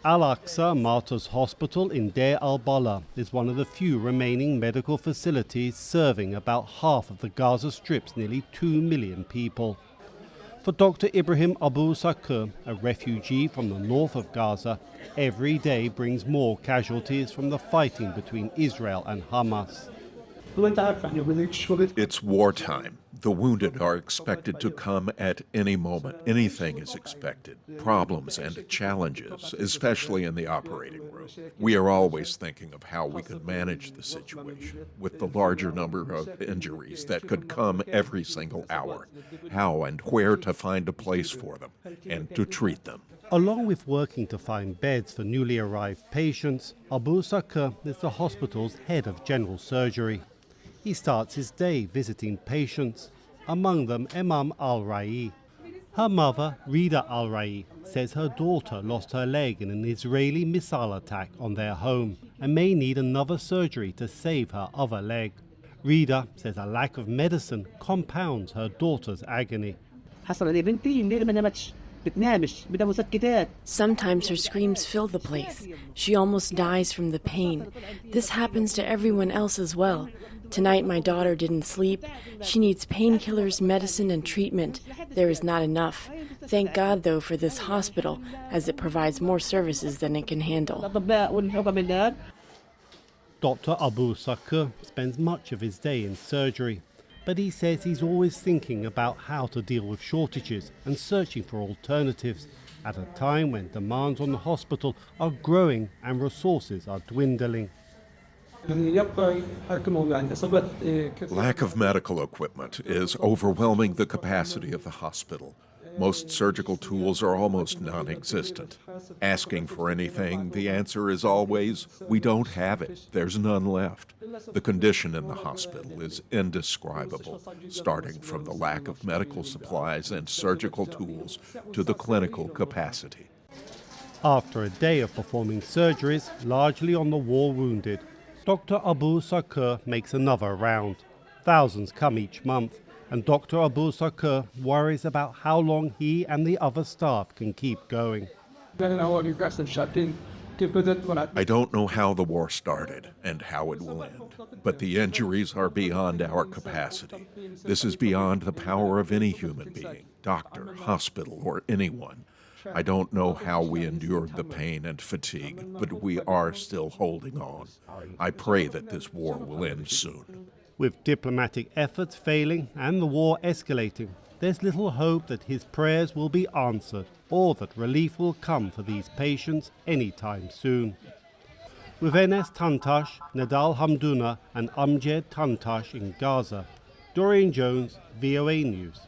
Al-Aqsa Martyrs Hospital in Deir al-Balah is one of the few remaining medical facilities serving about half of the Gaza Strip's nearly 2 million people. For Dr. Ibrahim Abu Sakur, a refugee from the north of Gaza, every day brings more casualties from the fighting between Israel and Hamas. It's wartime. The wounded are expected to come at any moment. Anything is expected. Problems and challenges, especially in the operating room. We are always thinking of how we could manage the situation with the larger number of injuries that could come every single hour. How and where to find a place for them and to treat them. Along with working to find beds for newly arrived patients, Abu Sakur is the hospital's head of general surgery. He starts his day visiting patients, among them Imam al-Rai. Her mother, Rida al-Rai, says her daughter lost her leg in an Israeli missile attack on their home and may need another surgery to save her other leg. Rida says a lack of medicine compounds her daughter's agony. Sometimes her screams fill the place. She almost dies from the pain. This happens to everyone else as well. Tonight my daughter didn't sleep. She needs painkillers, medicine, and treatment. There is not enough. Thank God, though, for this hospital, as it provides more services than it can handle. Dr. Abu Sakur spends much of his day in surgery, but he says he's always thinking about how to deal with shortages and searching for alternatives at a time when demands on the hospital are growing and resources are dwindling. Lack of medical equipment is overwhelming the capacity of the hospital. Most surgical tools are almost non-existent. Asking for anything, the answer is always, we don't have it. There's none left. The condition in the hospital is indescribable, starting from the lack of medical supplies and surgical tools to the clinical capacity. After a day of performing surgeries, largely on the war wounded, Dr. Abu Sakur makes another round. Thousands come each month, and Dr. Abu Sakur worries about how long he and the other staff can keep going. I don't know how the war started and how it will end, but the injuries are beyond our capacity. This is beyond the power of any human being, doctor, hospital, or anyone. I don't know how we endured the pain and fatigue, but we are still holding on. I pray that this war will end soon. With diplomatic efforts failing and the war escalating, there's little hope that his prayers will be answered or that relief will come for these patients anytime soon. With Enas Tantesh, Nedal Hamdouna and Amjed Tantesh in Gaza, Dorian Jones, VOA News.